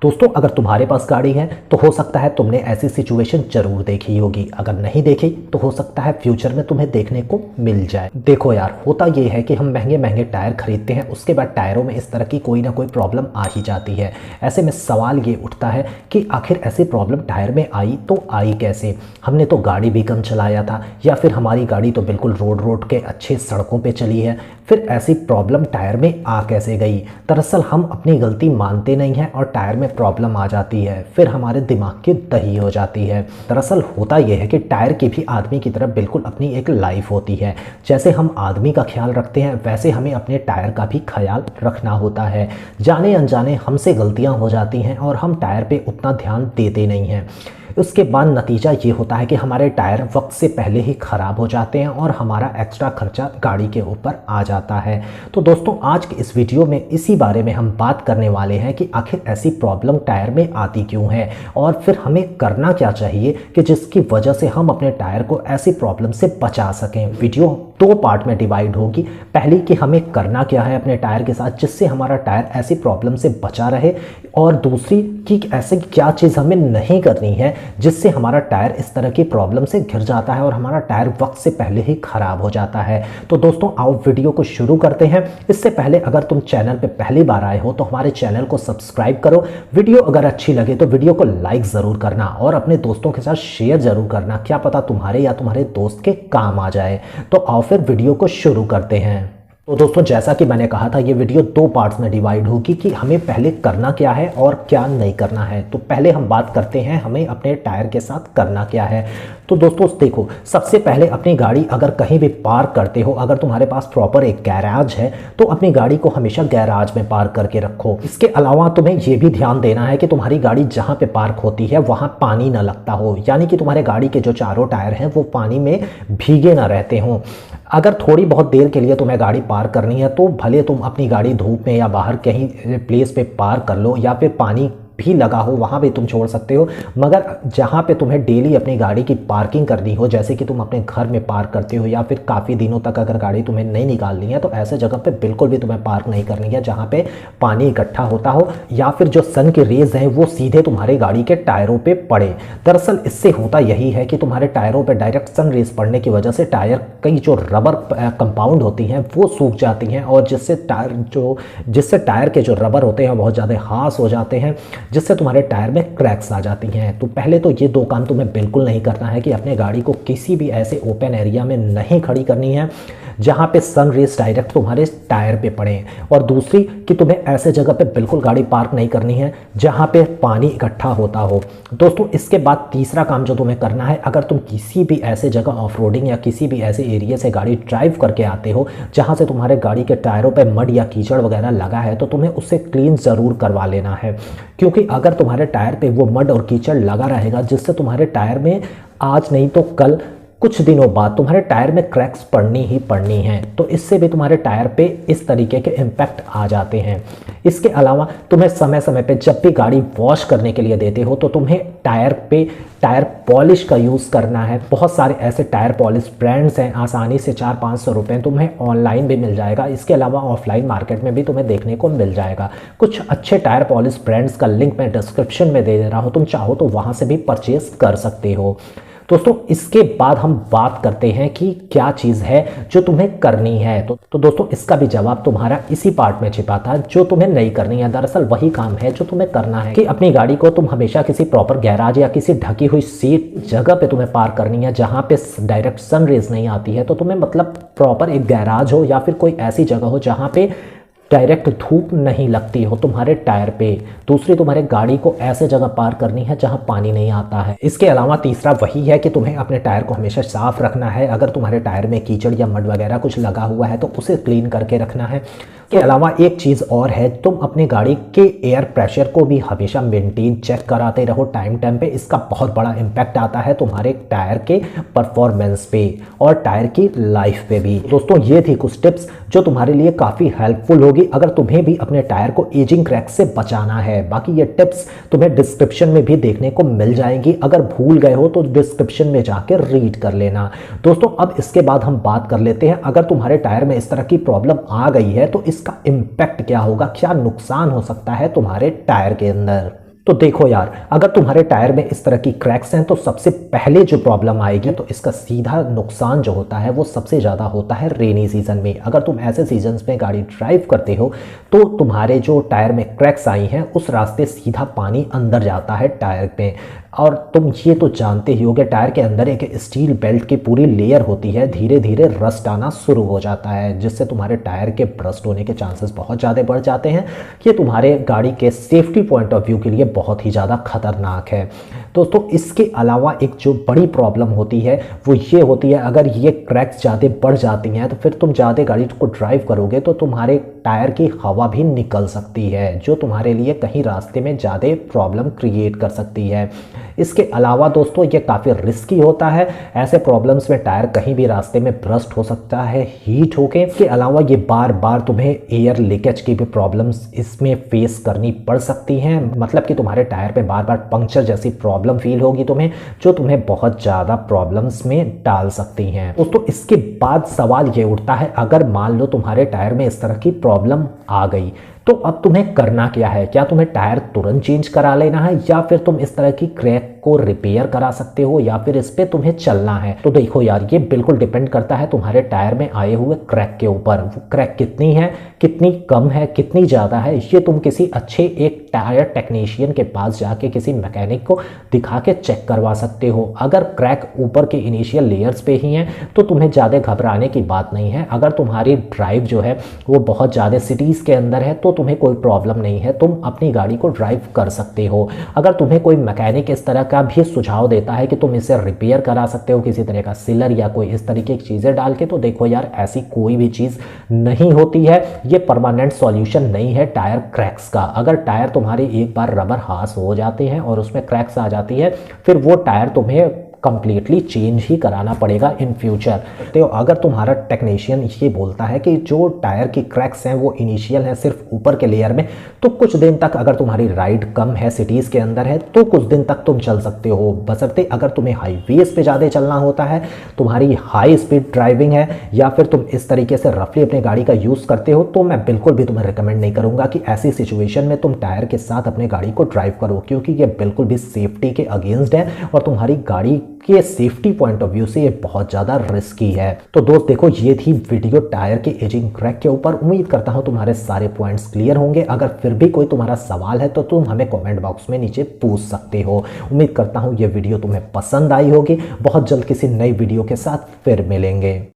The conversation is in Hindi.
दोस्तों, अगर तुम्हारे पास गाड़ी है तो हो सकता है तुमने ऐसी सिचुएशन जरूर देखी होगी। अगर नहीं देखी तो हो सकता है फ्यूचर में तुम्हें देखने को मिल जाए। देखो यार, होता ये है कि हम महंगे महंगे टायर खरीदते हैं, उसके बाद टायरों में इस तरह की कोई ना कोई प्रॉब्लम आ ही जाती है। ऐसे में सवाल ये उठता है कि आखिर ऐसी प्रॉब्लम टायर में आई तो आई कैसे। हमने तो गाड़ी भी कम चलाया था, या फिर हमारी गाड़ी तो बिल्कुल रोड के अच्छे सड़कों पर चली है, फिर ऐसी प्रॉब्लम टायर में आ कैसे गई। दरअसल हम अपनी गलती मानते नहीं हैं और टायर में प्रॉब्लम आ जाती है, फिर हमारे दिमाग की दही हो जाती है। दरअसल होता यह है कि टायर की भी आदमी की तरह बिल्कुल अपनी एक लाइफ होती है। जैसे हम आदमी का ख्याल रखते हैं, वैसे हमें अपने टायर का भी ख्याल रखना होता है। जाने अनजाने हमसे गलतियां हो जाती हैं और हम टायर पे उतना ध्यान देते नहीं हैं। उसके बाद नतीजा ये होता है कि हमारे टायर वक्त से पहले ही ख़राब हो जाते हैं और हमारा एक्स्ट्रा खर्चा गाड़ी के ऊपर आ जाता है। तो दोस्तों, आज के इस वीडियो में इसी बारे में हम बात करने वाले हैं कि आखिर ऐसी प्रॉब्लम टायर में आती क्यों है और फिर हमें करना क्या चाहिए कि जिसकी वजह से हम अपने टायर को ऐसी प्रॉब्लम से बचा सकें। वीडियो दो पार्ट में डिवाइड होगी। पहली कि हमें करना क्या है अपने टायर के साथ जिससे हमारा टायर ऐसी प्रॉब्लम से बचा रहे, और दूसरी कि ऐसे क्या चीज़ हमें नहीं करनी है जिससे हमारा टायर इस तरह की प्रॉब्लम से घिर जाता है और हमारा टायर वक्त से पहले ही खराब हो जाता है। तो दोस्तों, आओ वीडियो को शुरू करते हैं। इससे पहले अगर तुम चैनल पे पहली बार आए हो तो हमारे चैनल को सब्सक्राइब करो। वीडियो अगर अच्छी लगे तो वीडियो को लाइक ज़रूर करना और अपने दोस्तों के साथ शेयर ज़रूर करना, क्या पता तुम्हारे या तुम्हारे दोस्त के काम आ जाए। तो आओ फिर वीडियो को शुरू करते हैं। तो दोस्तों, जैसा कि मैंने कहा था, ये वीडियो दो पार्ट्स में डिवाइड होगी कि हमें पहले करना क्या है और क्या नहीं करना है। तो पहले हम बात करते हैं हमें अपने टायर के साथ करना क्या है। तो दोस्तों देखो, सबसे पहले अपनी गाड़ी अगर कहीं भी पार्क करते हो, अगर तुम्हारे पास प्रॉपर एक गैराज है तो अपनी गाड़ी को हमेशा गैराज में पार्क करके रखो। इसके अलावा तुम्हें ये भी ध्यान देना है कि तुम्हारी गाड़ी जहाँ पे पार्क होती है वहाँ पानी ना लगता हो, यानी कि तुम्हारे गाड़ी के जो चारों टायर हैं वो पानी में भीगे ना रहते हों। अगर थोड़ी बहुत देर के लिए तुम्हें गाड़ी पार्क करनी है तो भले तुम अपनी गाड़ी धूप में या बाहर कहीं प्लेस पे पार्क कर लो, या फिर पानी भी लगा हो वहाँ भी तुम छोड़ सकते हो। मगर जहाँ पे तुम्हें डेली अपनी गाड़ी की पार्किंग करनी हो, जैसे कि तुम अपने घर में पार्क करते हो या फिर काफ़ी दिनों तक अगर गाड़ी तुम्हें नहीं निकालनी है, तो ऐसे जगह पे बिल्कुल भी तुम्हें पार्क नहीं करनी है जहाँ पे पानी इकट्ठा होता हो या फिर जो सन की रेज हैं वो सीधे तुम्हारे गाड़ी के टायरों पर पड़े। दरअसल इससे होता यही है कि तुम्हारे टायरों पर डायरेक्ट सन रेज पड़ने की वजह से टायर कई जो रबर कंपाउंड होती हैं वो सूख जाती हैं, और जिससे टायर के जो रबर होते हैं बहुत ज़्यादा हार्श हो जाते हैं, जिससे तुम्हारे टायर में क्रैक्स आ जाती हैं। तो पहले तो ये दो काम तुम्हें बिल्कुल नहीं करना है कि अपने गाड़ी को किसी भी ऐसे ओपन एरिया में नहीं खड़ी करनी है जहाँ पे सन रेज डायरेक्ट तुम्हारे टायर पे पड़े, और दूसरी कि तुम्हें ऐसे जगह पे बिल्कुल गाड़ी पार्क नहीं करनी है जहाँ पे पानी इकट्ठा होता हो। दोस्तों, इसके बाद तीसरा काम जो तुम्हें करना है, अगर तुम किसी भी ऐसे जगह ऑफ रोडिंग या किसी भी ऐसे एरिया से गाड़ी ड्राइव करके आते हो जहाँ से तुम्हारे गाड़ी के टायरों पर मड या कीचड़ वगैरह लगा है, तो तुम्हें उससे क्लीन ज़रूर करवा लेना है। क्योंकि अगर तुम्हारे टायर पे वो मड और कीचड़ लगा रहेगा, जिससे तुम्हारे टायर में आज नहीं तो कल कुछ दिनों बाद तुम्हारे टायर में क्रैक्स पड़नी ही पड़नी हैं, तो इससे भी तुम्हारे टायर पे इस तरीके के इम्पैक्ट आ जाते हैं। इसके अलावा तुम्हें समय समय पे जब भी गाड़ी वॉश करने के लिए देते हो तो तुम्हें टायर पॉलिश का यूज़ करना है। बहुत सारे ऐसे टायर पॉलिश ब्रांड्स हैं, आसानी से 400-500 रुपये तुम्हें ऑनलाइन भी मिल जाएगा। इसके अलावा ऑफलाइन मार्केट में भी तुम्हें देखने को मिल जाएगा। कुछ अच्छे टायर पॉलिश ब्रांड्स का लिंक मैं डिस्क्रिप्शन में दे रहा हूँ, तुम चाहो तो वहाँ से भी परचेज कर सकते हो। दोस्तों, इसके बाद हम बात करते हैं कि क्या चीज़ है जो तुम्हें करनी है। तो दोस्तों, इसका भी जवाब तुम्हारा इसी पार्ट में छिपा था जो तुम्हें नहीं करनी है। दरअसल वही काम है जो तुम्हें करना है कि अपनी गाड़ी को तुम हमेशा किसी प्रॉपर गैराज या किसी ढकी हुई सीट जगह पे तुम्हें पार्क करनी है जहाँ पे डायरेक्ट सन रेज नहीं आती है। तो तुम्हें मतलब प्रॉपर एक गैराज हो या फिर कोई ऐसी जगह हो जहाँ पे डायरेक्ट धूप नहीं लगती हो तुम्हारे टायर पे। दूसरी, तुम्हारे गाड़ी को ऐसे जगह पार्क करनी है जहां पानी नहीं आता है। इसके अलावा तीसरा वही है कि तुम्हें अपने टायर को हमेशा साफ रखना है। अगर तुम्हारे टायर में कीचड़ या मड वगैरह कुछ लगा हुआ है तो उसे क्लीन करके रखना है। के अलावा एक चीज़ और है, तुम अपनी गाड़ी के एयर प्रेशर को भी हमेशा मेंटेन चेक कराते रहो टाइम टाइम पे। इसका बहुत बड़ा इम्पैक्ट आता है तुम्हारे टायर के परफॉर्मेंस पे और टायर की लाइफ पे भी। दोस्तों, ये थी कुछ टिप्स जो तुम्हारे लिए काफ़ी हेल्पफुल होगी अगर तुम्हें भी अपने टायर को एजिंग क्रैक से बचाना है। बाकी ये टिप्स तुम्हें डिस्क्रिप्शन में भी देखने को मिल जाएंगी, अगर भूल गए हो तो डिस्क्रिप्शन में जाकर रीड कर लेना। दोस्तों, अब इसके बाद हम बात कर लेते हैं, अगर तुम्हारे टायर में इस तरह की प्रॉब्लम आ गई है तो इसका इम्पैक्ट क्या होगा, क्या नुकसान हो सकता है तुम्हारे टायर के अंदर। तो देखो यार, अगर तुम्हारे टायर में इस तरह की क्रैक्स हैं तो सबसे पहले जो प्रॉब्लम आएगी तो इसका सीधा नुकसान जो होता है वो सबसे ज़्यादा होता है रेनी सीजन में। अगर तुम ऐसे सीजन्स में गाड़ी ड्राइव करते हो तो तुम्हारे जो टायर में क्रैक्स आई हैं उस रास्ते सीधा पानी अंदर जाता है टायर में। और तुम ये तो जानते ही होगे, टायर के अंदर एक स्टील बेल्ट की पूरी लेयर होती है, धीरे धीरे रस्ट आना शुरू हो जाता है जिससे तुम्हारे टायर के ब्रस्ट होने के चांसेस बहुत ज़्यादा बढ़ जाते हैं। ये तुम्हारे गाड़ी के सेफ्टी पॉइंट ऑफ व्यू के लिए बहुत ही ज़्यादा खतरनाक है। दोस्तों इसके अलावा एक जो बड़ी प्रॉब्लम होती है वो ये होती है, अगर ये क्रैक्स ज़्यादा बढ़ जाती हैं तो फिर तुम ज़्यादा गाड़ी को ड्राइव करोगे तो तुम्हारे टायर की हवा भी निकल सकती है जो तुम्हारे लिए कहीं रास्ते में ज़्यादा प्रॉब्लम क्रिएट कर सकती है। इसके अलावा दोस्तों ये काफ़ी रिस्की होता है, ऐसे प्रॉब्लम्स में टायर कहीं भी रास्ते में ब्रस्ट हो सकता है हीट होके। इसके अलावा ये बार बार तुम्हें एयर लीकेज की भी प्रॉब्लम्स इसमें फेस करनी पड़ सकती हैं, मतलब कि तुम्हारे टायर पे बार बार पंक्चर जैसी प्रॉब्लम फील होगी तुम्हें, जो तुम्हें बहुत ज़्यादा प्रॉब्लम्स में डाल सकती हैं। दोस्तों इसके बाद सवाल ये उठता है, अगर मान लो तुम्हारे टायर में इस तरह की प्रॉब्लम आ गई तो अब तुम्हें करना क्या है? क्या तुम्हें टायर तुरंत चेंज करा लेना है या फिर तुम इस तरह की क्रैक को रिपेयर करा सकते हो या फिर इस पे तुम्हें चलना है? तो देखो यार, ये बिल्कुल डिपेंड करता है तुम्हारे टायर में आए हुए क्रैक के ऊपर। वो क्रैक कितनी है, कितनी कम है, कितनी ज़्यादा है, ये तुम किसी अच्छे एक टायर टेक्नीशियन के पास जाके किसी मैकेनिक को दिखा के चेक करवा सकते हो। अगर क्रैक ऊपर के इनिशियल लेयर्स पे ही हैं तो तुम्हें ज़्यादा घबराने की बात नहीं है। अगर तुम्हारी ड्राइव जो है वो बहुत ज़्यादा सिटीज़ के अंदर है तो तुम्हें कोई प्रॉब्लम नहीं है, तुम अपनी गाड़ी को ड्राइव कर सकते हो। अगर तुम्हें कोई मैकेनिक इस तरह का भी सुझाव देता है कि तुम इसे रिपेयर करा सकते हो किसी तरह का सीलर या कोई इस तरीके की चीज़ें डाल के, तो देखो यार ऐसी कोई भी चीज़ नहीं होती है, ये परमानेंट सॉल्यूशन नहीं है टायर क्रैक्स का। अगर टायर तुम्हारी एक बार रबर हास हो जाते हैं और उसमें क्रैक्स आ जाती है फिर वो टायर तुम्हें कंप्लीटली चेंज ही कराना पड़ेगा इन फ्यूचर। तो अगर तुम्हारा टेक्नीशियन ये बोलता है कि जो टायर की क्रैक्स हैं वो इनिशियल हैं सिर्फ ऊपर के लेयर में, तो कुछ दिन तक अगर तुम्हारी राइड कम है, सिटीज़ के अंदर है, तो कुछ दिन तक तुम चल सकते हो। बशर्ते अगर तुम्हें हाईवेज पे ज़्यादा चलना होता है, तुम्हारी हाई स्पीड ड्राइविंग है या फिर तुम इस तरीके से रफली अपनी गाड़ी का यूज़ करते हो, तो मैं बिल्कुल भी तुम्हें रिकमेंड नहीं करूँगा कि ऐसी सिचुएशन में तुम टायर के साथ अपनी गाड़ी को ड्राइव करो, क्योंकि ये बिल्कुल भी सेफ्टी के अगेंस्ट है और तुम्हारी गाड़ी के सेफ्टी पॉइंट ऑफ व्यू से ये बहुत ज़्यादा रिस्की है। तो दोस्त देखो, ये थी वीडियो टायर के एजिंग क्रैक के ऊपर। उम्मीद करता हूँ तुम्हारे सारे पॉइंट्स क्लियर होंगे। अगर फिर भी कोई तुम्हारा सवाल है तो तुम हमें कमेंट बॉक्स में नीचे पूछ सकते हो। उम्मीद करता हूँ ये वीडियो तुम्हें पसंद आई होगी। बहुत जल्द किसी नई वीडियो के साथ फिर मिलेंगे।